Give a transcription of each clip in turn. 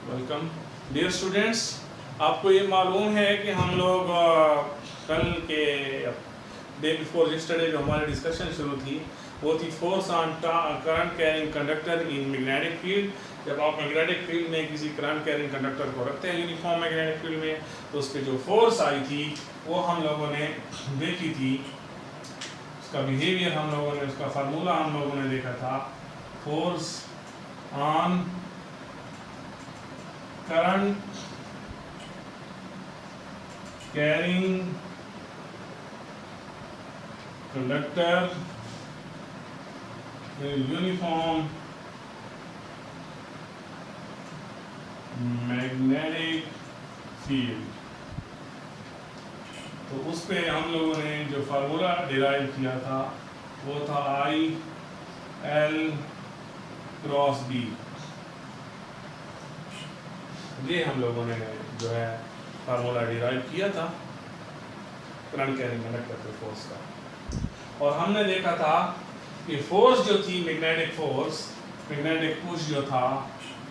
Welcome dear students. आपको ये मालूम है कि हम लोग कल के डे बिफोर यस्टरडे जो हमारी डिस्कशन शुरू थी वो थी force on current carrying conductor in magnetic field. जब आप मैग्नेटिक फील्ड में किसी करंट कैरिंग कंडक्टर को रखते हैं यूनिफॉर्म मैग्नेटिक फील्ड में, तो उस पर जो फोर्स आई थी वो हम लोगों ने देखी थी। उसका बिहेवियर हम लोगों ने, उसका फार्मूला हम लोगों ने देखा था। Force on current carrying conductor uniform magnetic field. तो उस पे हम लोगों ने जो फार्मूला डिराइव किया था वो था आई एल क्रॉस बी। ये हम लोगों ने जो है फार्मूला डिराइव किया था करंट कैरिंग कंडक्टर के फोर्स का। और हमने देखा था कि फोर्स जो थी मैग्नेटिक फोर्स, मैग्नेटिक पुश जो था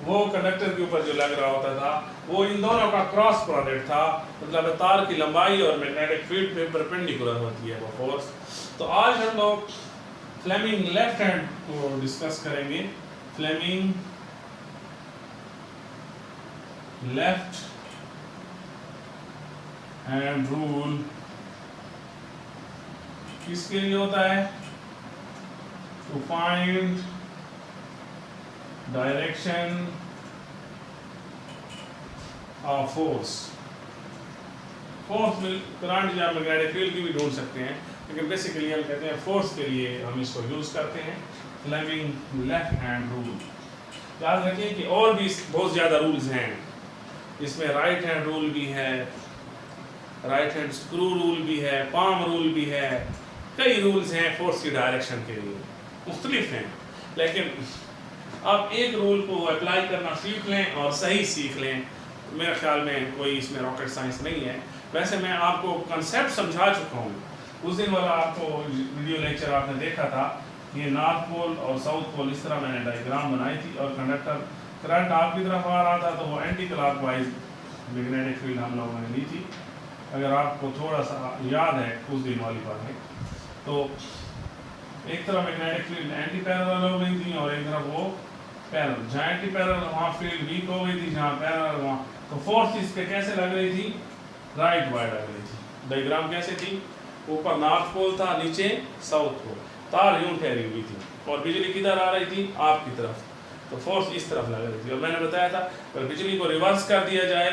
वो कंडक्टर के ऊपर जो लग रहा होता था वो इन दोनों का क्रॉस प्रोडक्ट था। मतलब तार की लंबाई और मैग्नेटिक फील्ड पे परपेंडिकुलर होती है वो फोर्स। तो आज हम लोग फ्लेमिंग लेफ्ट हैंड को डिस्कस करेंगे। फ्लेमिंग लेफ्ट हैंड रूल किसके लिए होता है? To find direction of force. Force में करंट या मैग्नेटिक फील्ड की भी ढूंढ सकते हैं, लेकिन बेसिकली हम कहते हैं फोर्स के लिए हम इसको यूज करते हैं फ्लेमिंग लेफ्ट हैंड रूल। याद रखिए कि और भी बहुत ज़्यादा रूल्स हैं। इसमें राइट हैंड रूल भी है, राइट हैंड स्क्रू रूल भी है, पाम रूल भी है। कई रूल्स हैं फोर्स की डायरेक्शन के लिए, मुख्तलिफ हैं। लेकिन आप एक रूल को अप्लाई करना सीख लें और सही सीख लें, मेरे ख्याल में कोई इसमें रॉकेट साइंस नहीं है। वैसे मैं आपको कंसेप्ट समझा चुका हूँ। उस दिन वाला आपको वीडियो लेक्चर आपने देखा था, ये नॉर्थ पोल और साउथ पोल इस तरह मैंने डायग्राम बनाई थी और कंडक्टर करंट आपकी तरफ आ रहा था तो वो एंटी क्लॉकवाइज मैग्नेटिक फील्ड हम लोगों ने ली थी। अगर आपको थोड़ा सा याद है उस दिन वाली बातें, तो एक तरफ मैग्नेटिक फील्ड एंटी पैरेलल हो गई थी और एक तरफ वो पैरेलल। जहाँ एंटी पैरेलल वहाँ फील्ड वीक हो गई थी, जहाँ पैरेलल वहाँ, तो फोर्स इस पे कैसे लग रही थी? राइट वाइड लग रही थी। डायग्राम कैसे थी? ऊपर नॉर्थ पोल था, नीचे साउथ पोल, तार यूं ठहरी हुई थी और बिजली किधर आ रही थी? आपकी तरफ। तो फोर्स इस तरफ लग रही थी। और मैंने बताया था अगर बिजली को रिवर्स कर दिया जाए,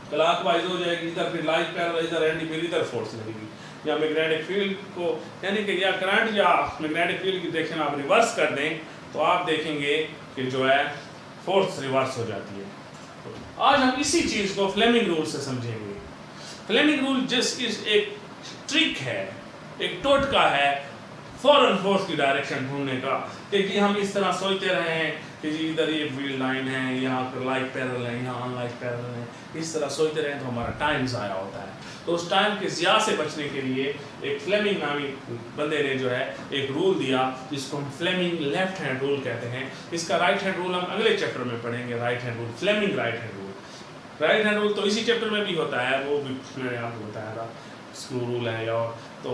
क्लॉकवाइज हो जाएगी, इधर फिर लाइट पैरेलल, इधर एंटी, फिर इधर फोर्स लगेगी। या मैग्नेटिक फील्ड को यानी कि या करंट या मैग्नेटिक फील्ड की डायरेक्शन आप रिवर्स कर दें तो आप देखेंगे कि जो है फोर्स रिवर्स हो जाती है। तो आज हम इसी चीज़ को फ्लेमिंग रूल से समझेंगे। फ्लेमिंग रूल जस्ट इज एक ट्रिक है, एक टोटका है फॉरन फोर्स की डायरेक्शन ढूंढने का। क्योंकि हम इस तरह सोचते रहे हैं कि जी इधर ये फील्ड लाइन है, यहाँ पर लाइट पैरेलल है, यहाँ अनलाइट पैरेलल है, इस तरह सोचते रहे तो हमारा टाइम ज़ाया होता है। तो उस टाइम के ज़िया से बचने के लिए एक फ्लेमिंग नामी बंदे ने जो है एक रूल दिया जिसको हम फ्लेमिंग लेफ्ट हैंड रूल कहते हैं। इसका राइट हैंड रूल हम अगले चैप्टर में पढ़ेंगे। Right hand rule, Fleming right hand rule. Right hand rule तो इसी चैप्टर में भी होता है, वो भी मैंने आपको बताया था, स्क्रू रूल है। और तो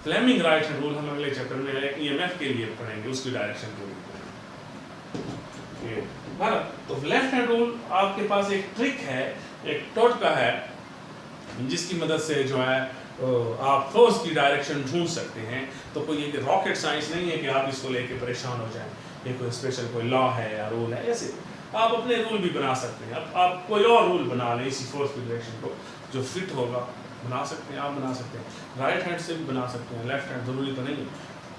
फ्लेमिंग राइट हैंड रूल हम अगले चैप्टर में ईएमएफ के लिए पढ़ेंगे, उसकी डायरेक्शन के लिए। तो लेफ्ट हैंड रूल आपके पास एक ट्रिक है, एक टोटका है जिसकी मदद से जो है आप फोर्स की डायरेक्शन ढूंढ सकते हैं। तो कोई ये रॉकेट साइंस नहीं है कि आप इसको लेके परेशान हो जाएं, ये कोई स्पेशल कोई लॉ है या रूल है। ऐसे आप अपने रूल भी बना सकते हैं। आप कोई और रूल बना लें इसी फोर्स की डायरेक्शन को जो फिट होगा, बना सकते हैं। आप बना सकते हैं राइट हैंड से भी बना सकते हैं, लेफ्ट हैंड ज़रूरी तो नहीं है,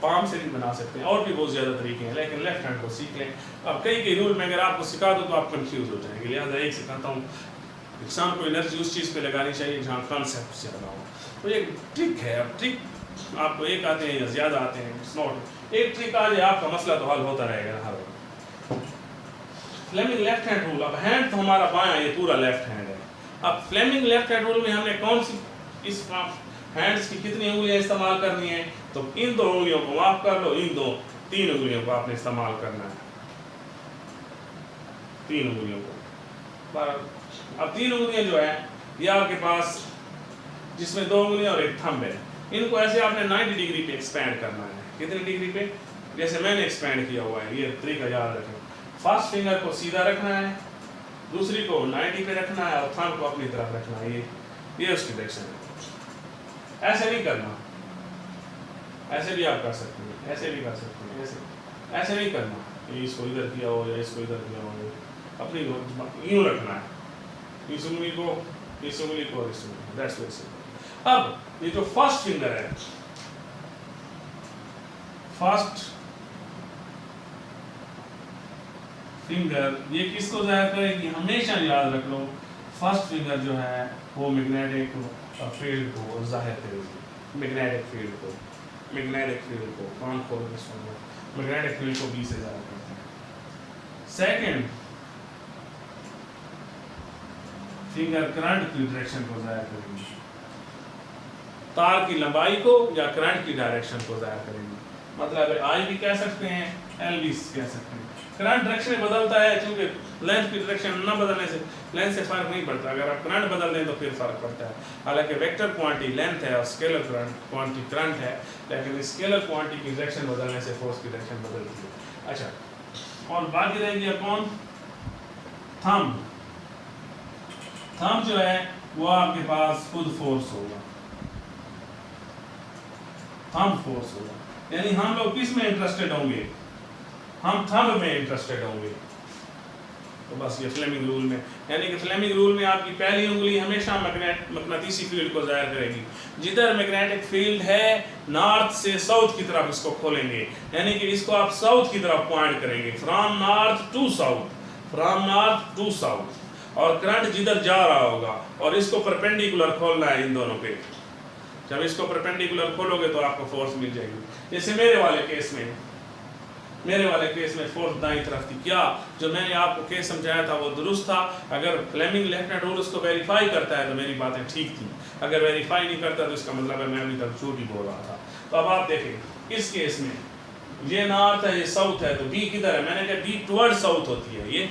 पाम से भी बना सकते हैं। और भी बहुत ज़्यादा तरीके हैं, लेकिन लेफ्ट हैंड को सीख लें। अब कई रूल में अगर आपको सिखा दूँ तो आप कंफ्यूज हो जाएंगे। लिहाजा एक सिखाता हूँ, इंसान को एनर्जी उस चीज़ पे लगानी चाहिए जहाँ कॉन्सेप्ट से लगा हो। तो एक ट्रिक है। अब ट्रिक आपको एक आते हैं या ज़्यादा आते हैं, इट्स नॉट। एक ट्रिक आ जाए आपका मसला तो हल होता रहेगा हर वक्त। फ्लेमिंग लेफ्ट हैंड रूल, अब हैंड तो हमारा बायां, ये पूरा लेफ्ट हैंड है। अब फ्लेमिंग लेफ्ट हैंड रूल में हमने कौन सी इस हैंड्स की कितनी उंगलियां इस्तेमाल करनी है, तो इन 2 उंगलियों को माफ कर लो, इन 3 उंगलियों को आपने इस्तेमाल करना है, 3 उंगलियों को। अब 3 उंगलियां जो है ये आपके पास, जिसमें 2 उंगलियां और एक थंब है, इनको ऐसे आपने 90 डिग्री पे एक्सपेंड करना है। कितनी डिग्री पे? जैसे मैंने एक्सपेंड किया हुआ है, ये तरीका याद रखें। फर्स्ट फिंगर को सीधा रखना है, दूसरी को 90 पे रखना है और थंब को अपनी तरफ रखना है। ये उसकी डायरेक्शन है। ऐसे नहीं करना, ऐसे भी आप कर सकते हैं, ऐसे भी कर सकते हैं, ऐसे नहीं करना, ये इसको इधर किया हो या इसको इधर किया हो, अपनी यूं रखना है, इस उंगली को, इस उंगली को और इस उंगली को। That's very simple. अब ये जो फर्स्ट फिंगर है, फर्स्ट फिंगर, ये किसको जाहिर करेगी? हमेशा याद रख लो, फर्स्ट फिंगर जो है वो मैग्नेटिक फील्ड को जाहिर करेगी, मैग्नेटिक फील्ड को, मैग्नेटिक फील्ड को, कान खोलो के सुनो, मैग्नेटिक फील्ड को बी से जाहिर करते हैं। सेकंड फिंगर करंट की डायरेक्शन को जाहिर करेगी, तार की लंबाई को या करंट की डायरेक्शन को जाहिर करेगी। मतलब आई भी कह सकते हैं, एल भी कह सकते हैं। करंट डायरेक्शन बदलता है, क्योंकि लेंथ की डायरेक्शन न बदलने से लेंथ से फर्क नहीं पड़ता, अगर आप करंट बदल दें तो फिर फर्क पड़ता है। हालांकि वेक्टर क्वांटिटी लेंथ है और स्केलर क्वांटिटी करंट है, लेकिन स्केलर क्वांटिटी की डायरेक्शन बदलने से फोर्स की डायरेक्शन बदलती है। अच्छा, और बाकी रह गया कौन? थंब। थंब जो है वो आपके पास खुद फोर्स होगा, थंब फोर्स होगा। यानी हम लोग किस में इंटरेस्टेड होंगे? हम थंब में इंटरेस्टेड होंगे। तो बस ये फ्लेमिंग रूल में, यानी कि फ्लेमिंग रूल में आपकी पहली उंगली हमेशा मकनातीसी फील्ड को जाहिर करेगी। जिधर मैग्नेटिक फील्ड है, नॉर्थ से साउथ की तरफ इसको खोलेंगे, यानी कि इसको आप साउथ की तरफ पॉइंट करेंगे, from north to south, from north to south. और करंट जिधर जा रहा होगा, और इसको परपेंडिकुलर खोलना है इन दोनों पे। जब इसको परपेंडिकुलर खोलोगे तो आपको फोर्स मिल जाएगी। जैसे मेरे वाले केस में फोर्स दाईं तरफ थी। क्या जो मैंने आपको केस समझाया था वो दुरुस्त था? अगर फ्लेमिंग लेफ्ट हैंड रूल उसको वेरीफाई करता है तो मेरी बातें ठीक थी, अगर वेरीफाई नहीं करता तो इसका मतलब है मैं अभी तक झूठ ही बोल रहा था। तो अब आप देखें, इस केस में ये नॉर्थ है, ये साउथ है, तो बी किधर है? मैंने कहा बी टुवर्ड साउथ होती है, ये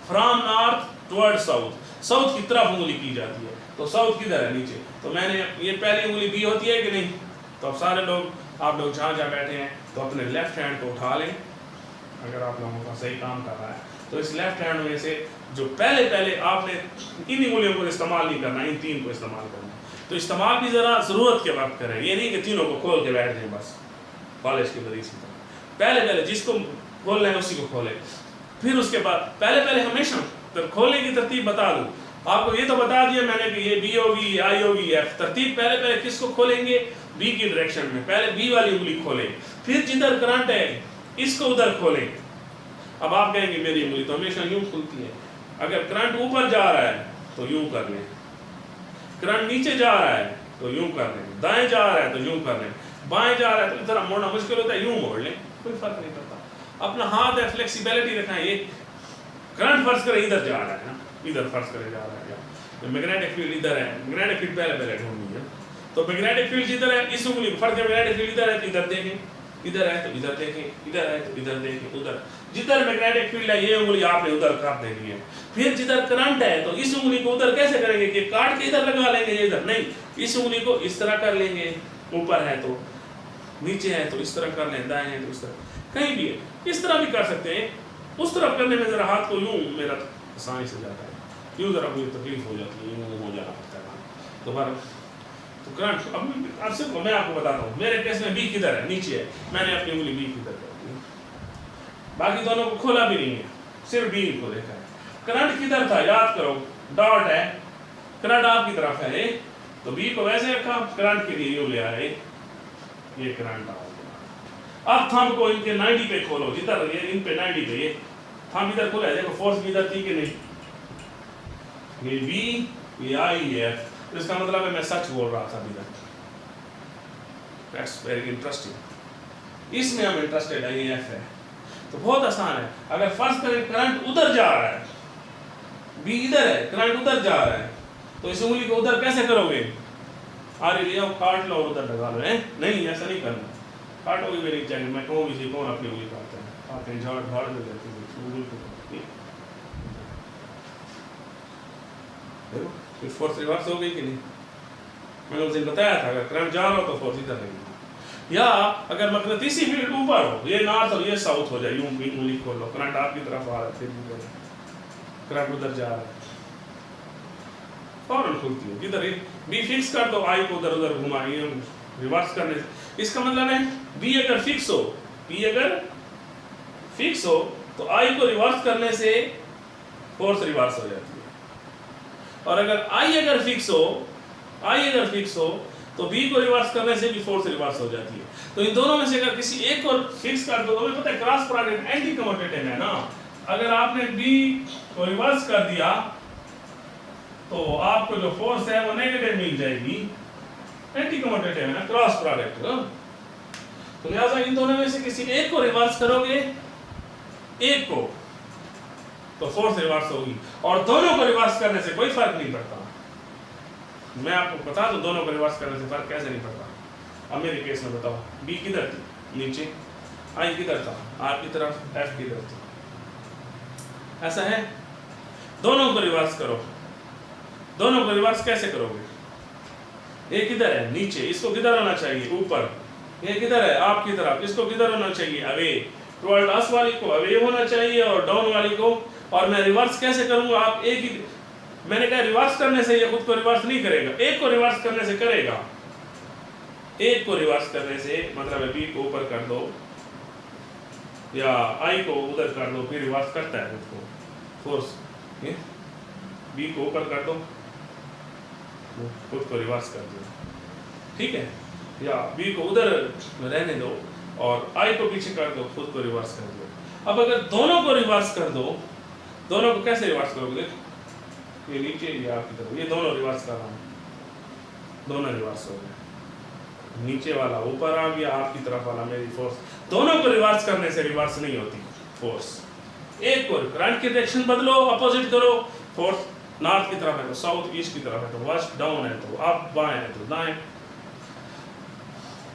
from north toward south, south की तरफ उंगली की जाती है। तो साउथ किधर है? नीचे। तो मैंने ये पहली उंगली बी होती है कि नहीं? तो अब सारे लोग, आप लोग जहाँ बैठे हैं, तो अपने लेफ्ट हैंड को उठा लें, अगर आप लोगों का सही काम कर रहा है तो इस लेफ्ट हैंड में से जो पहले आपने इन उंगलियों को इस्तेमाल नहीं करना, इन 3 को इस्तेमाल करना। तो इस्तेमाल भी ज़रा ज़रूरत के वक्त करें, ये नहीं कि तीनों को खोल के बैठ जाए बस कॉलेज के तरीके से। पहले जिसको खोलना है उसी को खोले, फिर उसके बाद पहले हमेशा तो खोलने की तरतीब बता दूँ आपको। ये तो बता दिया मैंने कि ये बी होगी, ये आई होगी, एफ। तरतीब पहले किसको खोलेंगे? बी की डायरेक्शन में पहले बी वाली उंगली खोलें, फिर जिधर करंट है इसको उधर खोलें। अब आप कहेंगे मेरी उंगली तो हमेशा यूं खुलती है। अगर करंट ऊपर जा रहा है तो यूं कर लें, करंट नीचे जा रहा है तो यूं कर लें, दाएं जा रहा है तो यूं कर लें, बाएं जा रहा है तो इधर मोड़ना मुश्किल होता है, यूं मोड़ लें, कोई फर्क नहीं पड़ता। अपना हाथ है, फ्लेक्सिबिलिटी रखना है। ये करंट फर्ज करें इधर जा रहा है ना, इधर फर्ज करे जा रहा है, तो मैग्नेटिक फील्ड इधर है, मैग्नेटिक फील्ड पहले ढूंढनी है। तो मैग्नेटिक फील्ड जिधर है, इस उंगली को फर्ज है, मैग्नेटिक फील्ड इधर है तो इधर देखें, इधर है तो इधर देखें, इधर है तो इधर देखें, उधर। जिधर मैग्नेटिक फील्ड है ये उंगली आपने उधर कर देनी है। फिर जिधर करंट है तो इस उंगली को उधर कैसे करेंगे कि काट के इधर लगा लेंगे, इधर नहीं, इस उंगली को इस तरह कर लेंगे, ऊपर है तो, नीचे है तो इस तरह कर लें, दाएं है तो इस तरह, कहीं भी है इस तरह भी कर सकते हैं। उस तरफ करने में जरा हाथ को यूं मेरा आसानी से जाता है, यूं जरा मुझे तकलीफ हो जाती है, यूं हो जाना पड़ता है दोबारा। तो करंट अब सिर्फ मैं आपको बताता हूँ, मेरे केस में बी किधर है? नीचे है, मैंने अपनी उंगली बी किधर कर दी, बाकी दोनों को खोला भी नहीं है, सिर्फ बी को देखा है। करंट किधर था? याद करो, डॉट है, करंट आपकी तरफ है, तो बी को वैसे रखा, करंट के लिए यूं ले आए, ये करंट आ गया। अब थंब को इनके 90 पे खोलो, जिधर ये इन पे 90 पे, ये थंब इधर खोला है, देखो फोर्स भी इधर थी कि नहीं, ये बी, ये आई, ये एफ। तो इसका मतलब है मैं सच बोल रहा था अभी तक। दैट्स वेरी इंटरेस्टिंग, इसमें हम इंटरेस्टेड है, ये एफ है। तो बहुत आसान है। अगर फर्स्ट करें करंट उधर जा रहा है, बी इधर है, करंट उधर जा रहा है, तो इस उंगली को उधर कैसे करोगे? आरी ले आओ, काट लो और उधर लगा लो। है नहीं, ऐसा नहीं करना, काटोगे भी नहीं चाहिए। मैं कहूँ किसी कौन अपनी उंगली काटता है, आते हैं झाड़ झाड़ दे जाती है देखो, फिर फोर्स रिवर्स हो गई कि नहीं। मैंने उस दिन बताया था, अगर करंट जा रहा हो तो फोर्स इधर लगेगी। या अगर मकनतीसी फील्ड ऊपर हो, ये नॉर्थ और ये साउथ हो जाए, यूं उंगली खोल लो, करंट आपकी तरफ आ रहा है, फिर करंट उधर जा रहा है, फौरन खुलती है। किधर बी फिक्स कर दो, आई को उधर उधर घुमाइए रिवर्स करने से। इसका मतलब है बी अगर फिक्स हो, बी अगर फिक्स हो तो आई को रिवर्स करने से फोर्स रिवर्स हो जाती है। और अगर आई अगर फिक्स हो, आई अगर फिक्स हो तो बी को रिवर्स करने से भी फोर्स रिवर्स हो जाती है। तो इन दोनों में से अगर किसी एक को फिक्स कर दो, हमें पता है क्रॉस प्रोडक्ट एंटी कम्यूटेटिव है ना। अगर आपने बी को रिवर्स कर दिया तो आपको जो फोर्स है वो नेगेटिव मिल जाएगी, एंटी कम्यूटेटिव है ना, क्रॉस प्रोडक्ट। तो लिहाजा इन दोनों में से किसी एक को रिवर्स करोगे, एक को, तो फोर्स रिवर्स होगी। और दोनों को रिवर्स करने से कोई फर्क नहीं पड़ता। मैं आपको बता दूं दोनों को रिवर्स करने से फर्क कैसे नहीं पड़ता। अब मेरे केस में बताओ, बी किधर थी, नीचे, आई किधर था, आर की तरफ, एफ किधर थी, ऐसा है। दोनों को रिवर्स करो, दोनों को रिवर्स कैसे करोगे, ये किधर है, नीचे, इसको किधर होना चाहिए, ऊपर, ये किधर है, आपकी तरफ, इसको किधर होना चाहिए, अवे, टुवर्ड अस वाली को अवे होना चाहिए और डाउन वाली को। और मैं रिवर्स कैसे करूंगा, आप एक ही, मैंने कहा रिवर्स करने से ये खुद को रिवर्स नहीं करेगा, एक को रिवर्स करने से करेगा। एक को रिवर्स करने से मतलब है बी को ऊपर कर दो या आई को उधर कर दो, फिर रिवर्स करता है खुद को, फोर्स बी को ऊपर कर दो, खुद को रिवर्स कर दो, ठीक है। या बी को उधर रहने दो और आई को पीछे कर दो, खुद को रिवर्स कर दो। अब अगर दोनों को रिवर्स कर दो, दोनों को कैसे रिवर्स करोगे, देखो ये नीचे ये आपकी तरफ, ये दोनों रिवर्स कर रहा हूं, दोनों रिवर्स हो गए, नीचे वाला ऊपर आ गया, आपकी तरफ वाला मेरी फोर्स। दोनों को रिवर्स करने से रिवर्स नहीं होती फोर्स। एक को करंट की डायरेक्शन बदलो, अपोजिट करो, फोर्स नॉर्थ की तरफ है तो साउथ, ईस्ट की तरफ है तो वेस्ट, डाउन है तो अप, बाएं है तो दाएं।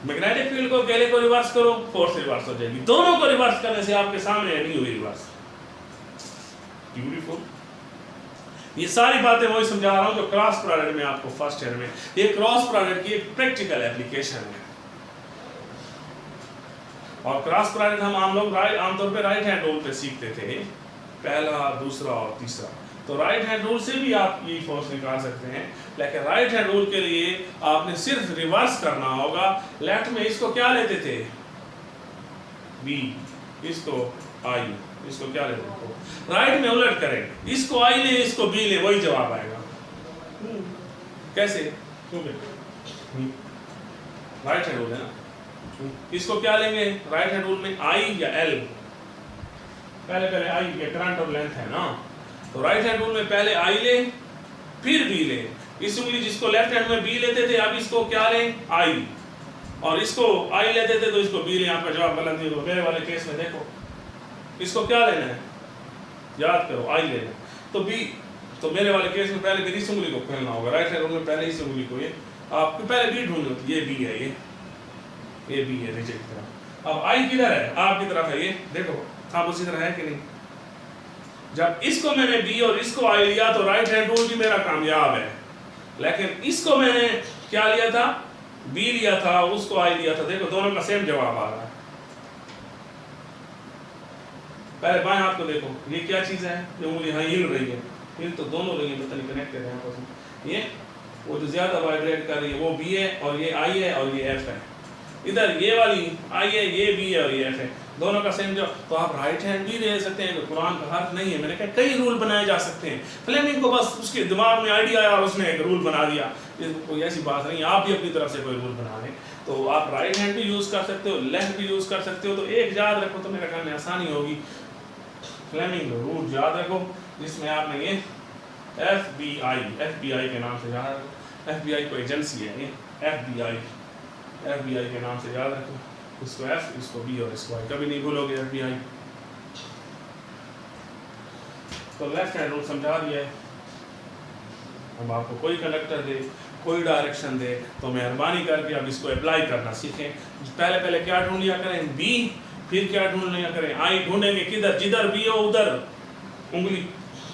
मैग्नेटिक फील्ड को अकेले को रिवर्स करो, फोर्स रिवर्स हो जाएगी। दोनों को रिवर्स करने से आपके सामने नहीं हुई रिवर्स। ब्यूटीफुल। ये सारी बातें वही समझा रहा हूं जो क्रॉस प्रोडक्ट में आपको फर्स्ट ईयर में, ये क्रॉस प्रोडक्ट की एक प्रैक्टिकल एप्लीकेशन है। और क्रॉस प्रोडक्ट हम आमतौर पे राइट हैंड रूल पे सीखते थे, पहला, दूसरा और तीसरा। तो राइट हैंड रूल से भी आप ये फोर्स निकाल सकते हैं, लेकिन राइट हैंड रूल के लिए आपने सिर्फ रिवर्स करना होगा। लेफ्ट में इसको क्या लेते थे, बी, इसको आई, इसको क्या लेते थे, राइट में उलट करें, इसको आई ले, इसको बी ले, वही जवाब आएगा। कैसे, राइट हैंड रूल है ना। इसको क्या लेंगे राइट हैंड रूल में, आई या एल, पहले आई, ये करंट और लेंथ है ना, तो राइट हैंड रूल में पहले आई ले फिर बी ले। इस उंगली जिसको लेफ्ट हैंड में बी लेते थे, अब इसको क्या लें, आई, और इसको आई लेते थे तो इसको बी ले। आपका जवाब गलत नहीं होगा। मेरे वाले केस में देखो, इसको क्या लेना है, याद करो, आई लेना, तो बी, तो मेरे वाले केस में पहले इस उंगली को खोलना होगा, राइट हैंड रूल में पहले इस उंगली को, ये आपको पहले बी ढूंढनी होती है, ये बी है, ये बी है नीचे की तरफ। अब आई किधर है, आपकी तरफ है, ये देखो आप उसी तरह है कि नहीं। जब इसको मैंने बी और इसको आई लिया तो राइट हैंड रूल भी मेरा कामयाब है, लेकिन इसको मैंने क्या लिया था, बी लिया था, उसको आई लिया था, देखो दोनों का सेम जवाब आ रहा है। पहले बाएं हाथ को देखो, ये क्या चीज है, ये उंगली यहाँ हिल रही है, हिल तो दोनों रही है, पता नहीं कनेक्टेड है आपस में। ये वो जो ज्यादा वाइब्रेट कर रही है वो बी है और ये आई है और ये एफ है। इधर ये वाली आई है, ये बी है और ये एफ है, दोनों का सेम जवाब। तो आप राइट हैंड भी ले सकते हैं, कुरान का हर्फ नहीं है। मैंने कहा कई रूल बनाए जा सकते हैं। फ्लेमिंग को बस उसके दिमाग में आइडिया आया और उसने एक रूल बना दिया, कोई ऐसी बात नहीं, आप भी अपनी तरफ से कोई रूल बना लें। तो आप राइट हैंड भी यूज कर सकते हो, लेफ्ट भी यूज कर सकते हो। तो एक याद रखो तो मेरे ख्याल में आसानी होगी, फ्लेमिंग रूल याद रखो, जिसमें आपने ये FBI के नाम से याद रखो। FBI कोई एजेंसी है, ये FBI के नाम से याद रखो, इसको F, इसको B और इसको I, कभी नहीं भूलोगे FBI। तो लेफ्ट हैंड रूल समझा दिया है। अब आपको कोई कंडक्टर दे, कोई डायरेक्शन दे तो मेहरबानी करके अब इसको अप्लाई करना सीखें। पहले पहले क्या ढूंढ लिया करें, बी, फिर क्या ढूंढ लिया करें, आई। ढूंढेंगे किधर, जिधर बी हो उधर उंगली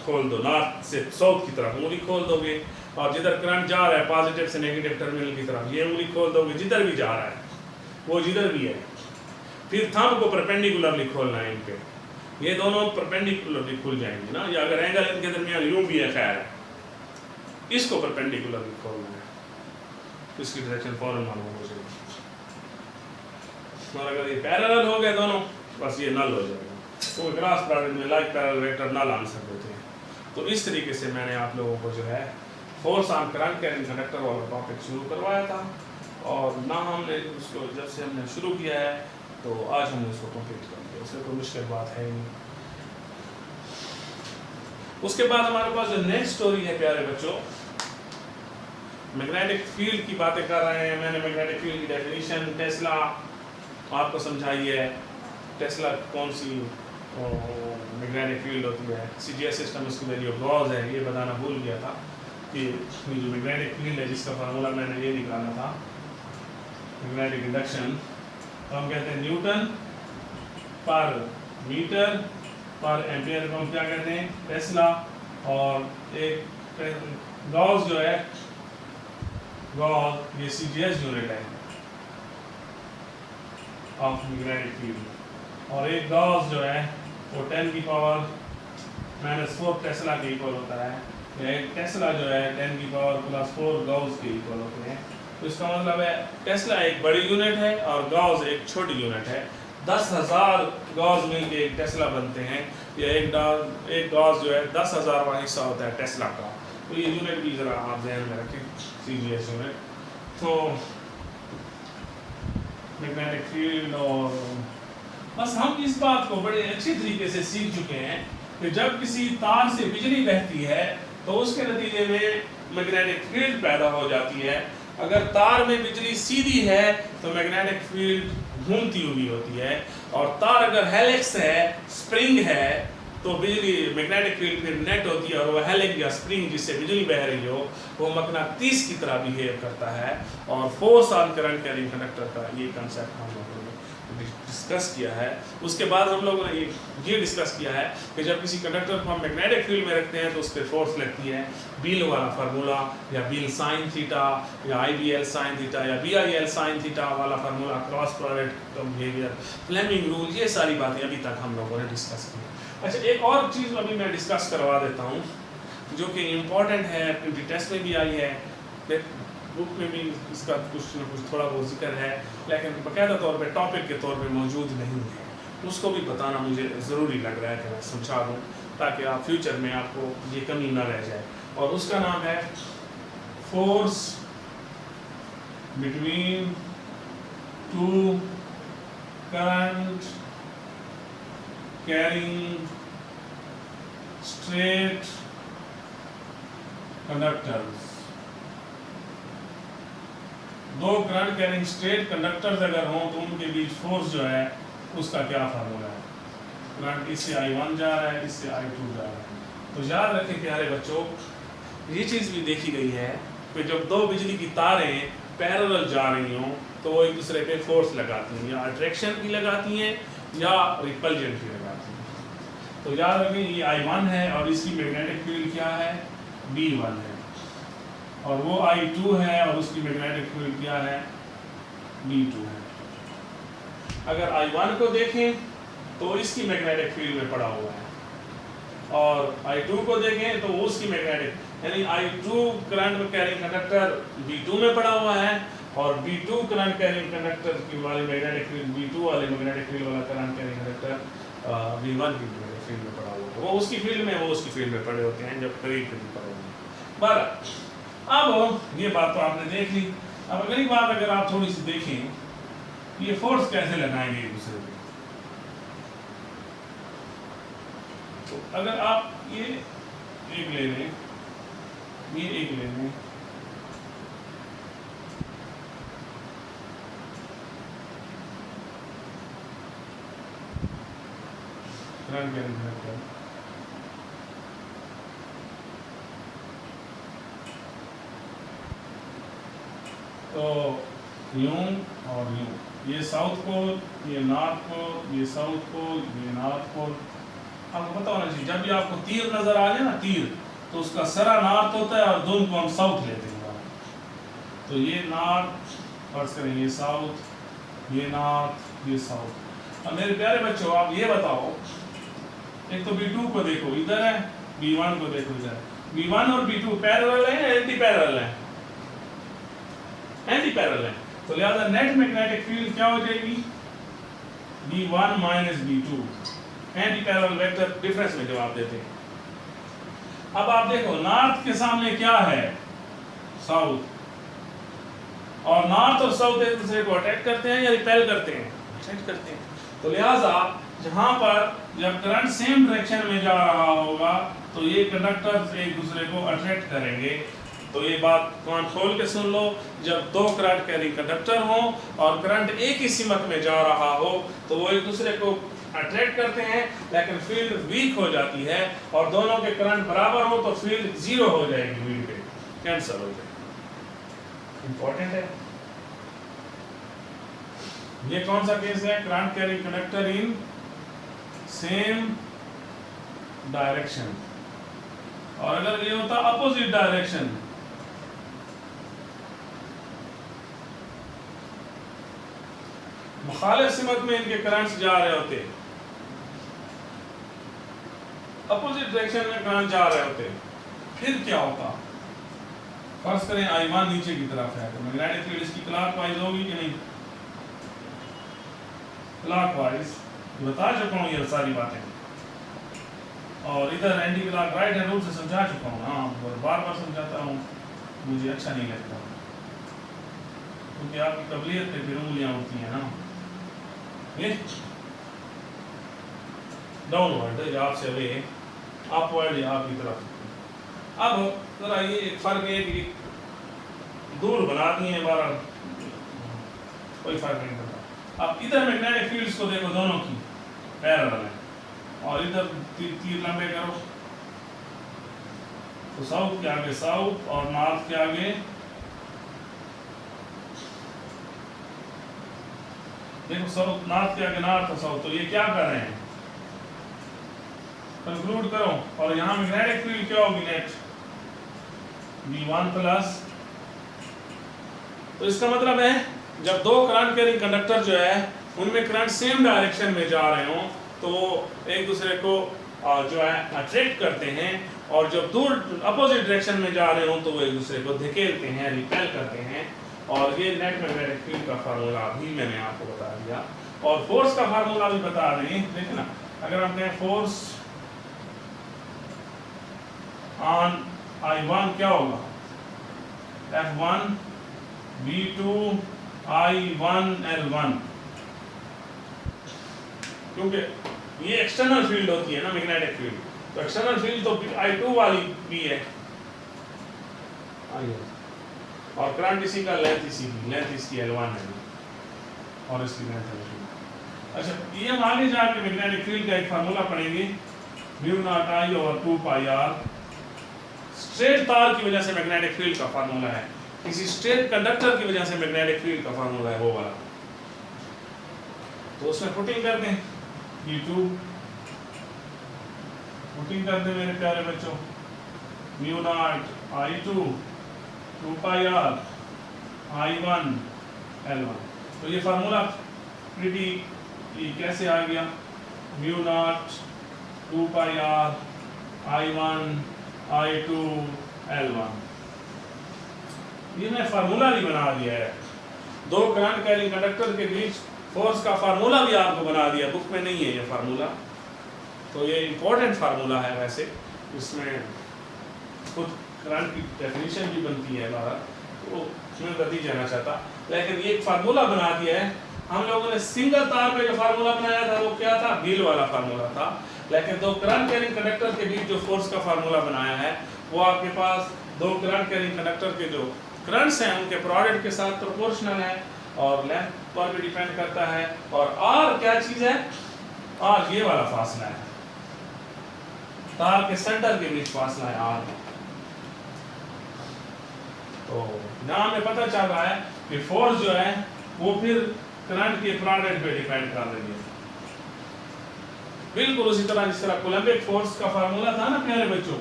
खोल दो, नॉर्थ से साउथ की तरफ उंगली खोल दोगे, और जिधर करंट जा रहा है पॉजिटिव से नेगेटिव टर्मिनल की तरफ ये उंगली खोल दोगे, जिधर भी जा रहा है वो जिधर भी है। फिर थंब को परपेंडिकुलरली खोलना है इन पे, ये दोनों परपेंडिकुलरली खुल जाएंगे ना, या अगर एंगल इनके दरमियान यूं भी है खैर, इसको परपेंडिकुलरली खोलना है, इसकी डायरेक्शन फौरन मालूम हो जाएगी। और अगर ये पैरेलल हो गए दोनों, बस ये नल हो जाएगा, तो क्रॉस प्रोडक्ट में like parallel vector null answer देते हैं। तो इस तरीके से मैंने आप लोगों को जो है force on current carrying conductor वाला टॉपिक शुरू करवाया था, और ना हमने उसको जब से हमने शुरू किया है तो आज हमने उसको कंप्लीट कर दिया, उससे कोई मुश्किल बात है ही नहीं। उसके बाद हमारे पास जो नेक्स्ट स्टोरी है प्यारे बच्चों, मैग्नेटिक फील्ड की बातें कर रहे हैं। मैंने मैग्नेटिक फील्ड की डेफिनेशन टेस्ला आपको समझाई है, टेस्ला कौन सी मैग्नेटिक फील्ड होती है, सीजीएस सिस्टम इसकी वैल्यू ऑफ गॉस है, ये बताना भूल गया था कि जो मैग्नेटिक फील्ड है जिसका फार्मूला मैंने ये निकाला था मैग्नेटिक इंडक्शन, तो हम कहते हैं न्यूटन पर मीटर पर एम्पियर को हम क्या कहते हैं, टेस्ला। और एक गॉस जो है, गॉस ये सीजीएस यूनिट है ऑफ मैग्नेटिक फील्ड, और एक गॉस जो है वो 10⁻⁻⁴ टेस्ला के इक्वल होता है, या एक टेस्ला जो है 10⁻⁴ गॉस के इक्वल होते हैं। तो इसका मतलब है टेस्ला एक बड़ी यूनिट है और गॉस एक छोटी यूनिट है। 10,000 गॉस मिलके एक टेस्ला बनते हैं, या एक गॉस जो है 10,000वां हिस्सा होता है टेस्ला का। तो ये यूनिट भी जरा आप ध्यान में रखें, सीजीएस यूनिट। तो मैग्नेटिक फील्ड, और बस हम इस बात को बड़े अच्छी तरीके से सीख चुके हैं कि जब किसी तार से बिजली बहती है तो उसके नतीजे में मैग्नेटिक फील्ड पैदा हो जाती है। अगर तार में बिजली सीधी है तो मैग्नेटिक फील्ड घूमती हुई होती है, और तार अगर हेलिक्स है, स्प्रिंग है, तो बिजली मैग्नेटिक फील्ड फिर नेट होती है, और वो हेलिक्स या स्प्रिंग जिससे बिजली बह रही हो वो मकनातीस की तरह बिहेव करता है। और force on current carrying conductor का ये कंसेप्ट हम लोगों ने डिस्कस किया है। उसके बाद हम लोगों ने ये डिस्कस किया है कि जब किसी कंडक्टर को हम मैग्नेटिक फील्ड में रखते हैं तो उस पर फोर्स लगती है, बील वाला फार्मूला, या बील साइन थीटा, या IBL साइन थीटा, या BIL साइन थीटा वाला फार्मूला, क्रॉस प्रोडक्ट का बिहेवियर, फ्लेमिंग रूल, ये सारी बातें अभी तक हम लोगों ने डिस्कस की। अच्छा, एक और चीज़ अभी मैं डिस्कस करवा देता हूँ जो कि इम्पोर्टेंट है, क्योंकि टेस्ट में भी आई है, बुक में भी इसका कुछ न कुछ थोड़ा बहुत जिक्र है, लेकिन बाकायदा तौर पे टॉपिक के तौर पे मौजूद नहीं है। उसको भी बताना मुझे ज़रूरी लग रहा है कि मैं समझा दूँ, ताकि आप फ्यूचर में आपको ये कमी ना रह जाए। और उसका नाम है force between two current carrying straight conductors. दो करंट कैरिंग स्ट्रेट कंडक्टर्स अगर हों तो उनके बीच फोर्स जो है उसका क्या फार्मूला है। करंट इससे I1 जा रहा है, इससे I2 जा रहा है। तो याद रखें प्यारे बच्चों, ये चीज़ भी देखी गई है कि जब दो बिजली की तारें पैरेलल जा रही हों तो वो एक दूसरे पे फोर्स लगाती हैं, या अट्रैक्शन की लगाती हैं या रिपल्जन की लगाती हैं। तो याद रखें ये I1 है और इसकी मैग्नेटिक फील्ड क्या है, B1 है, और वो I2 है और उसकी मैग्नेटिक फील्ड क्या है, B2 है। अगर I1 को देखें तो इसकी मैग्नेटिक फील्ड में पड़ा हुआ है, और I2 को देखें तो उसकी मैग्नेटिक, यानी I2 current carrying conductor B2 में पड़ा हुआ है, और B2 करंट कैरिंग कंडक्टर की वाली मैग्नेटिक फील्ड, B2 वाले मैग्नेटिक फील्ड वाला करंट कैरिंग कंडक्टर B1 की मैग्नेटिक फील्ड में पड़ा हुआ है। वो उसकी फील्ड में, वो उसकी फील्ड में पड़े होते हैं जब करीब करीब पड़े होते हैं। बस अब ये बात तो आपने देख ली। अब अगली बात अगर आप थोड़ी सी देखें, ये फोर्स कैसे लगाएंगे एक दूसरे पे। तो अगर आप ये एक ले लें, ये एक ले लें, करंट कैरिंग कंडक्टर, तो यूं और यूं, ये साउथ पोल, ये नॉर्थ पोल, ये साउथ पोल, ये नॉर्थ पोल। आपको पता होना चाहिए जब भी आपको तीर नजर आ जाए ना, तीर, तो उसका सरा नॉर्थ होता है और दोनों को हम साउथ लेते हैं। तो ये नॉर्थ, फर्ज करें ये साउथ, ये नॉर्थ, ये साउथ। अब मेरे प्यारे बच्चों आप ये बताओ, एक तो B2 को देखो इधर है, B1 को देखो इधर। B1 और B2 पैरेलल है या एंटी पैरेलल है? एंटी पैरेलल है। तो लिहाजा नेट मैग्नेटिक फील्ड क्या हो जाएगी? B1 minus B2। Anti parallel vector difference में जवाब देते हैं। अब आप देखो नॉर्थ के सामने क्या है? साउथ। और नॉर्थ और साउथ एक दूसरे को अटैक करते हैं या रिपेल करते हैं? अटैक करते हैं। तो लिहाजा जहां पर जब करंट सेम डायरेक्शन में जा रहा होगा तो ये कंडक्टर्स एक दूसरे को अट्रैक्ट करेंगे। तो ये बात कान खोल के सुन लो, जब दो करंट कैरिंग कंडक्टर हो और करंट एक ही सिमत में जा रहा हो तो वो एक दूसरे को अट्रैक्ट करते हैं, लेकिन फील्ड वीक हो जाती है और दोनों के करंट बराबर हो तो फील्ड जीरो हो जाएगी, फील्ड पे कैंसिल हो जाएगी। इंपॉर्टेंट है। ये कौन सा केस है? Current carrying conductor in same direction. और अगर ये होता अपोजिट डायरेक्शन, मुखालिफ सिमत में इनके करंट्स जा रहे होते, अपोजिट डायरेक्शन में करंट जा रहे होते, फिर क्या होता? फर्ज करें I1 नीचे की तरफ है तो मैग्नेटिक फील्ड इसकी क्लॉकवाइज होगी कि नहीं? क्लॉकवाइज बता चुका हूँ ये सारी बातें, और इधर anti clock right hand rule से समझा चुका हूँ। हाँ, और बार बार समझाता हूँ, मुझे अच्छा नहीं लगता क्योंकि आपकी कबलियत पे फिर उंगलियां उठती हैं ना। ये डाउनवर्ड आपसे वे अपवर्ड आपकी तरफ। अब जरा ये एक फर्क है कि दूर बना दिए बारह, कोई फर्क नहीं पड़ता। अब इधर मैग्नेटिक फील्ड्स को देखो, दोनों की पैरेलल है, और इधर तीर लंबे करो तो साउथ के आगे साउथ और नॉर्थ के आगे, देखो साउथ नॉर्थ के आगे नॉर्थ और साउथ। तो ये क्या कर रहे हैं? कंक्लूड करो। और यहाँ मैग्नेटिक फील्ड क्या होगी? Net V1 plus. तो इसका मतलब है जब दो करंट कैरिंग कंडक्टर जो है उनमें करंट सेम डायरेक्शन में जा रहे हो तो वो एक दूसरे को जो है अट्रैक्ट करते हैं, और जब दूर अपोजिट डायरेक्शन में जा रहे हो तो वो एक दूसरे को धकेलते हैं, रिपेल करते हैं। और ये नेट मैग्नेटिक फील्ड का फार्मूला भी मैंने आपको बता दिया, और फोर्स का फार्मूला भी बता दें। देखिए ना, अगर हम कहें फोर्स ऑन I1 क्या होगा? F1 V2 I1 L1, क्योंकि ये एक्सटर्नल फील्ड होती है ना मैग्नेटिक फील्ड, तो एक्सटर्नल फील्ड तो I2 वाली भी है, और करंट इसी का लेंथ इसकी L1 है और इसकी लेंथ L2। अच्छा, ये हम आगे जाके मैग्नेटिक फील्ड का एक फार्मूला पढ़ेंगे, mu naught I over 2 pi r। Straight तार की वजह से मैग्नेटिक फील्ड का फार्मूला है, किसी स्ट्रेट कंडक्टर की वजह से मैग्नेटिक फील्ड का फार्मूला है वो वाला। तो उसमें पुटिंग कर दें, E2 पुटिंग कर दें मेरे प्यारे बच्चों, म्यू नॉट I2 2 पाई r I1 L1। तो ये फार्मूला प्रीटी कैसे आ गया? म्यू नॉट 2 पाई r I1 I2 L1। ये मैं फार्मूला भी बना दिया है, दो करंट कैरिंग कंडक्टर के बीच फोर्स का फार्मूला भी आपको बना दिया, बुक में नहीं है ये फार्मूला। तो ये इंपॉर्टेंट फार्मूला है, वैसे इसमें खुद करंट की डेफिनेशन भी बनती है हमारा, तो मैं गति जाना चाहता, लेकिन ये फार्मूला बना दिया है। हम लोगों ने सिंगल तार पे जो फार्मूला बनाया था वो क्या था? व्हील वाला फार्मूला था, लेकिन दो करंट कैरिंग कंडक्टर के बीच जो फोर्स का फार्मूला बनाया है वो आपके पास दो करंट कैरिंग कंडक्टर के जो करंट्स हैं उनके प्रोडक्ट के साथ प्रोपोर्शनल है, और लेंथ पर भी डिपेंड करता है। और आर क्या चीज है? आर ये वाला फासला है, तार के सेंटर के बीच फासला है आर। तो यहाँ हमें पता चल रहा है कि फोर्स जो है वो फिर करंट के प्रोडक्ट पे डिपेंड कर रही है। बिल्कुल उसी तरह जिस तरह कूलम्बिक फोर्स का फार्मूला था ना प्यारे बच्चों,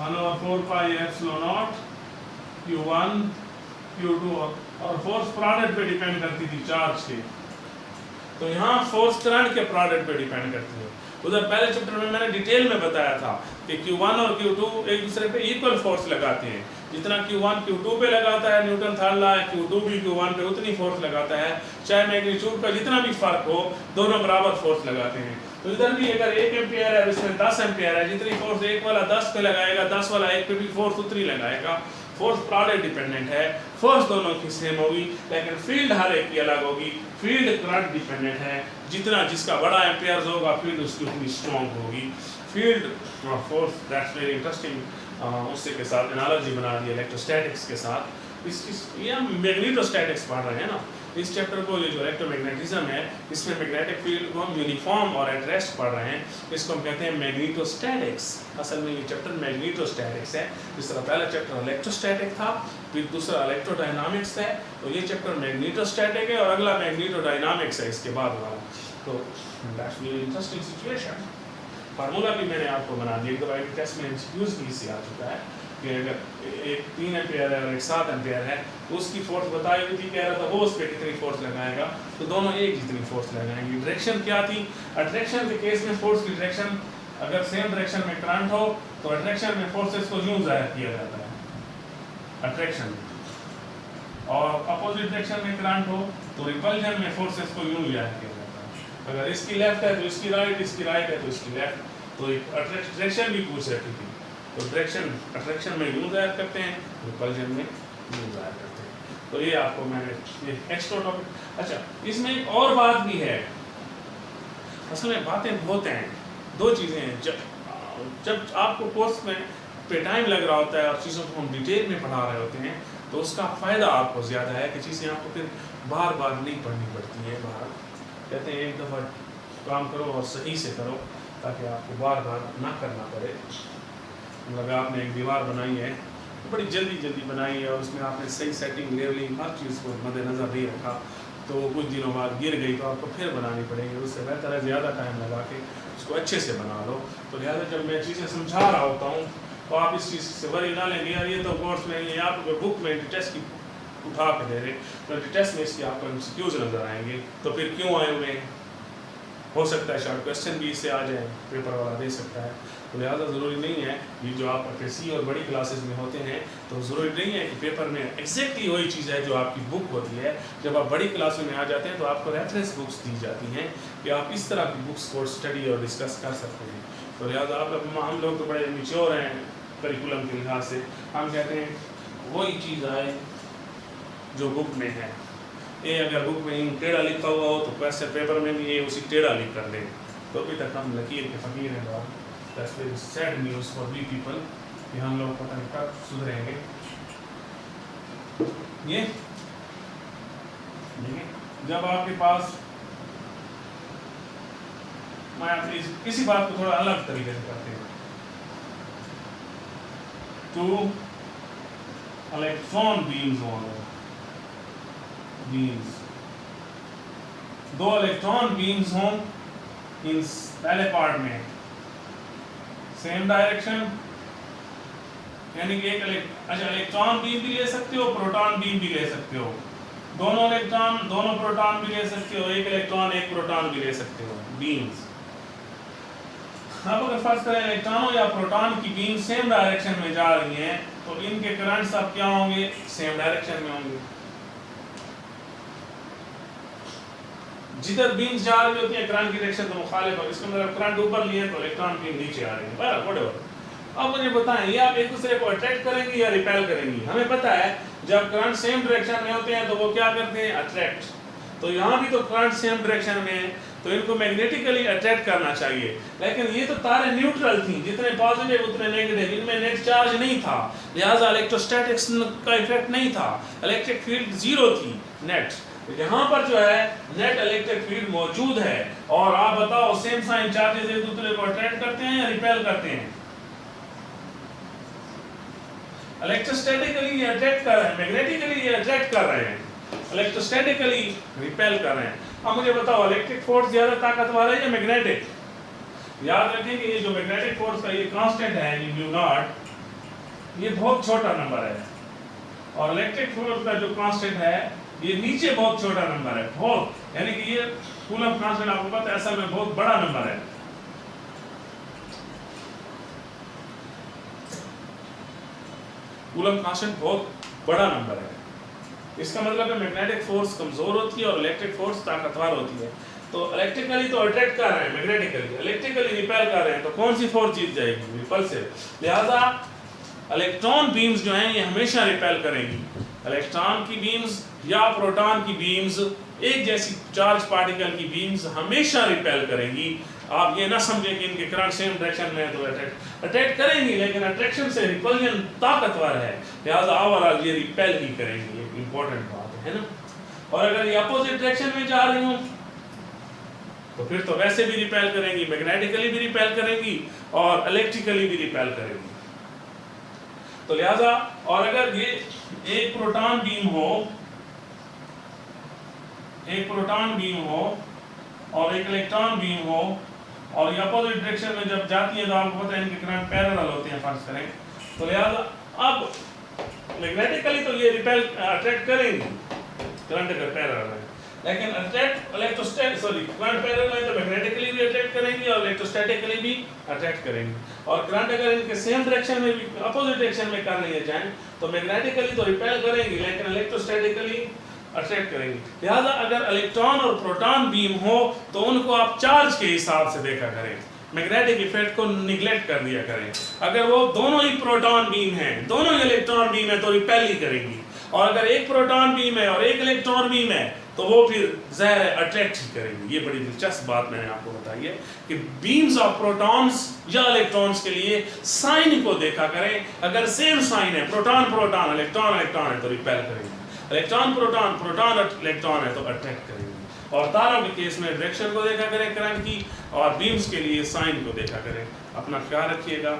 1/4 pi epsilon not Q1 Q2, और फोर्स प्रोडक्ट पे डिपेंड करती थी चार्ज के। तो यहाँ फोर्स करंट के प्रोडक्ट पे डिपेंड करती है। उधर पहले चैप्टर में मैंने डिटेल में बताया था कि Q1 और Q2 एक दूसरे पे इक्वल फोर्स लगाते हैं। जितना Q1 Q2 पे लगाता है, न्यूटन थर्ड लॉ है, Q2 भी Q1 पे उतनी फोर्स लगाता है। चाहे मैग्नीट्यूड का जितना भी फर्क हो, दोनों बराबर फोर्स लगाते हैं। तो इधर भी अगर 1 एम्पियर है, इसमें 10 एम्पियर है, जितनी फोर्स एक वाला 10 पे लगाएगा, 10 वाला 1 पे भी फोर्स उतनी लगाएगा। फोर्स प्रोडक्ट डिपेंडेंट है, फोर्स दोनों की सेम होगी, लेकिन फील्ड हर एक की अलग होगी। फील्ड करंट डिपेंडेंट है, जितना जिसका बड़ा एम्पियर्स होगा फील्ड उसकी उतनी स्ट्रॉन्ग होगी। Field force, that's very interesting. उससे के साथ एनालॉजी बना दी इलेक्ट्रोस्टैटिक्स के साथ। ये हम मैग्नेटोस्टैटिक्स पढ़ रहे हैं ना इस चैप्टर को। ये जो इलेक्ट्रोमैग्नेटिज्म है, इसमें मैग्नेटिक फील्ड को हम यूनिफॉर्म और एट रेस्ट पढ़ रहे हैं। इसको हम कहते हैं मैग्नेटोस्टैटिक्स। असल में ये चैप्टर मैग्नेटोस्टैटिक्स है। जिस तरह पहला चैप्टर इलेक्ट्रोस्टैटिक था, फिर दूसरा इलेक्ट्रोडायनामिक्स है, तो ये चैप्टर मैग्नेटोस्टैटिक है और अगला मैग्नेटोडायनामिक्स है इसके बाद वाला। तो that's very interesting situation. Formula भी मैंने आपको बना दिया, एक दफा टेस्ट में एमसीक्यूज भी इससे आ चुका है कि अगर एक 3 एम्पियर है और एक 7 एम्पियर है, तो उसकी फोर्स बताई हुई थी, कह रहा था वो उस पर कितनी फोर्स लगाएगा, तो दोनों एक जितनी फोर्स लगाएंगे। डायरेक्शन क्या थी? अट्रैक्शन के केस में फोर्स की डायरेक्शन अगर सेम डायरेक्शन में करंट हो तो अट्रैक्शन में फोर्सेस को यूं जाहिर किया जाता है अट्रैक्शन, और अपोजिट डायरेक्शन में करंट हो तो रिपल्जन में फोर्सेस को यूं जाहिर किया जाता है। अगर इसकी लेफ्ट है तो इसकी राइट, इसकी राइट है तो इसकी लेफ्ट। तो डायरेक्शन भी पूछ रही थी, तो डायरेक्शन अट्रैक्शन में यूं जाहिर करते हैं, रिपल्जन में यूं जाहिर करते हैं। तो ये आपको मैंने ये एक्स्ट्रा टॉपिक। अच्छा, इसमें एक और बात भी है। असल में बातें बहुत हैं, दो चीज़ें हैं। जब आपको कोर्स में पे टाइम लग रहा होता है और चीज़ों को हम डिटेल में पढ़ा रहे होते हैं, तो उसका फ़ायदा आपको ज़्यादा है कि चीज़ें आपको फिर बार बार नहीं पढ़नी पड़ती है। बार कहते हैं एक दफ़ा काम करो और सही से करो, ताकि आपको बार बार ना करना पड़े। मतलब आपने एक दीवार बनाई है, तो बड़ी जल्दी बनाई है और उसमें आपने सही सेटिंग, लेवलिंग, हर चीज़ को मद्देनज़र नहीं रखा, तो कुछ दिनों बाद गिर गई तो आपको फिर बनानी पड़ेगी। उससे बेहतर है ज़्यादा टाइम लगा के उसको अच्छे से बना लो। तो लिहाजा जब मैं चीज़ें समझा रहा होता हूँ तो आप इस चीज़ से वरी ना लेंगे, यार ये तो कोर्स में, ये आपको बुक में टेस्ट की उठा के दे रहे, तो टेस्ट में इसके आपको एमसीक्यूज नज़र आएंगे, तो फिर क्यों आए हुए हैं? हो सकता है शॉर्ट क्वेश्चन भी इससे आ जाए, पेपर वाला दे सकता है। तो लिहाजा ज़रूरी नहीं है, ये जो आप सी और बड़ी क्लासेस में होते हैं, तो ज़रूरी नहीं है कि पेपर में एग्जैक्टली वही चीज़ है जो आपकी बुक होती है। जब आप बड़ी क्लासों में आ जाते हैं तो आपको रेफरेंस बुक्स दी जाती हैं कि आप इस तरह की बुक्स को स्टडी और डिस्कस कर सकते हैं। तो लिहाजा हम लोग तो बड़े मैच्योर हैं करिकुलम के लिहाज से, हम कहते हैं वही चीज़ आए जो बुक में है। ये अगर बुक में टेढ़ा लिखा हुआ हो तो क्वेश्चन पेपर में भी ये उसी टेढ़ा लिख कर दें, तो अभी तक हम लकीर के फ़कीर हैं। बात that's very sad news for we people कि हम लोग पता नहीं कब सुधरेंगे। ये जब आपके पास, मैं आपकी किसी बात को थोड़ा अलग तरीके से करते हैं, तो इलेक्ट्रॉन बीम्स होंगे, बीम्स, दो इलेक्ट्रॉन बीम्स हों इन पहले पार्ट में सेम डायरेक्शन, यानी कि इलेक्ट्रॉन बीम भी ले सकते हो, प्रोटॉन बीम भी ले सकते हो, दोनों इलेक्ट्रॉन दोनों प्रोटॉन भी ले सकते हो, एक इलेक्ट्रॉन एक प्रोटॉन भी ले सकते हो, बीम्स। अब अगर फर्ज करें इलेक्ट्रॉनों या प्रोटॉन की बीम सेम डायरेक्शन में जा रही हैं, तो इनके करंट्स अब क्या होंगे? सेम डायरेक्शन में होंगे। जिधर बीम्स जा रही होती है करंट की डायरेक्शन तो मुखालिफ है, इसका मतलब करंट ऊपर लिए तो इलेक्ट्रॉन बीम नीचे आ रही है, बराबर व्हाटएवर। अब मुझे बताएं, ये आप एक दूसरे को अट्रैक्ट करेंगी या रिपेल करेंगी? हमें पता है जब करंट सेम डायरेक्शन में होते हैं तो वो क्या करते हैं? अट्रैक्ट। तो यहाँ भी तो करंट सेम डायरेक्शन में है, तो इनको मैग्नेटिकली अट्रैक्ट करना चाहिए। लेकिन ये तो तारे न्यूट्रल थी, जितने पॉजिटिव उतने नेगेटिव, इनमें नेट चार्ज नहीं था, लिहाजा इलेक्ट्रोस्टैटिक्स का इफेक्ट नहीं था, इलेक्ट्रिक फील्ड जीरो थी नेट। यहाँ पर जो है नेट इलेक्ट्रिक फील्ड मौजूद है। और आप बताओ सेम साइन चार्जेस एक दूसरे को अट्रैक्ट करते हैं या रिपेल करते हैं? इलेक्ट्रोस्टैटिकली ये अट्रैक्ट कर रहे हैं, मैग्नेटिकली ये अट्रैक्ट कर रहे हैं, इलेक्ट्रोस्टैटिकली रिपेल कर रहे हैं। अब मुझे बताओ इलेक्ट्रिक फोर्स ज्यादा ताकतवर है या मैग्नेटिक? याद रखें कि ये जो मैग्नेटिक फोर्स का ये कांस्टेंट है ये म्यू नॉट, ये बहुत छोटा नंबर है, और इलेक्ट्रिक फोर्स का जो कांस्टेंट है ये नीचे बहुत छोटा नंबर है, बहुत, यानी कि ये कूलम कांस्टेंट आपको पता है असल में बहुत बड़ा नंबर है। कूलम कांस्टेंट बहुत बड़ा नंबर है, इसका मतलब है मैग्नेटिक फोर्स कमजोर होती है और इलेक्ट्रिक फोर्स ताकतवर होती है। तो इलेक्ट्रिकली तो अट्रैक्ट कर रहे हैं, मैग्नेटिकली इलेक्ट्रिकली रिपेल कर रहे हैं, तो कौन सी फोर्स जीत जाएगी? रिपल्सिव। लिहाजा इलेक्ट्रॉन बीम्स जो हैं ये हमेशा रिपेल करेंगी। इलेक्ट्रॉन की बीम्स या प्रोटॉन की बीम्स, एक जैसी चार्ज पार्टिकल की बीम्स हमेशा रिपेल करेंगी। आप ये ना समझें कि इनके करंट सेम डायरेक्शन में है तो अट्रैक्ट करेंगी, लेकिन अट्रैक्शन से रिपल्जन ताकतवर है, लिहाजा ओवरऑल ये रिपेल ही करेंगी। एक इंपॉर्टेंट बात है ना। और अगर ये अपोजिट डायरेक्शन में जा रही हूँ तो फिर तो वैसे भी रिपेल करेंगी, मैग्नेटिकली भी रिपेल करेंगी और इलेक्ट्रिकली भी रिपेल करेंगी। तो लिहाजा, और अगर ये एक प्रोटॉन बीम हो और एक इलेक्ट्रॉन बीम हो और ये अपोजिट डायरेक्शन में जब जाती है तो आपको पता है इनके करंट पैरेलल होते हैं, फर्ज करें। तो लिहाजा अब मैग्नेटिकली तो ये रिपेल अट्रैक्ट करेंगी करंट अगर पैरेलल है, लेकिन अट्रैक्ट करंट पैरेलल है तो मैग्नेटिकली भी अट्रैक्ट करेंगी और इलेक्ट्रोस्टैटिकली भी अट्रैक्ट करेंगी। और करंट अगर इनके सेम डायरेक्शन में भी अपोजिट डायरेक्शन में कर लिए जाएं तो मैग्नेटिकली तो रिपेल करेंगी लेकिन इलेक्ट्रोस्टैटिकली अट्रैक्ट करेंगी। लिहाजा अगर इलेक्ट्रॉन और प्रोटॉन बीम हो तो उनको आप चार्ज के हिसाब से देखा करें, मैग्नेटिक इफेक्ट को निगलेक्ट कर दिया करें। अगर वो दोनों ही प्रोटॉन बीम हैं, दोनों ही इलेक्ट्रॉन बीम है तो रिपेल ही करेंगी, और अगर एक प्रोटॉन बीम है और एक इलेक्ट्रॉन बीम है तो वो फिर ज़ाहिर है अट्रैक्ट ही करेंगी। ये बड़ी दिलचस्प बात मैंने आपको बताई है कि बीम्स ऑफ प्रोटॉन्स या इलेक्ट्रॉन्स के लिए साइन को देखा करें। अगर सेम साइन है, प्रोटॉन प्रोटॉन इलेक्ट्रॉन इलेक्ट्रॉन है तो रिपेल करेंगे, इलेक्ट्रॉन प्रोटॉन प्रोटॉन इलेक्ट्रॉन है तो अट्रैक्ट करेंगे। और तारों के केस में डायरेक्शन को देखा करें करंट की, और बीम्स के लिए साइन को देखा करें। अपना ख्याल रखिएगा।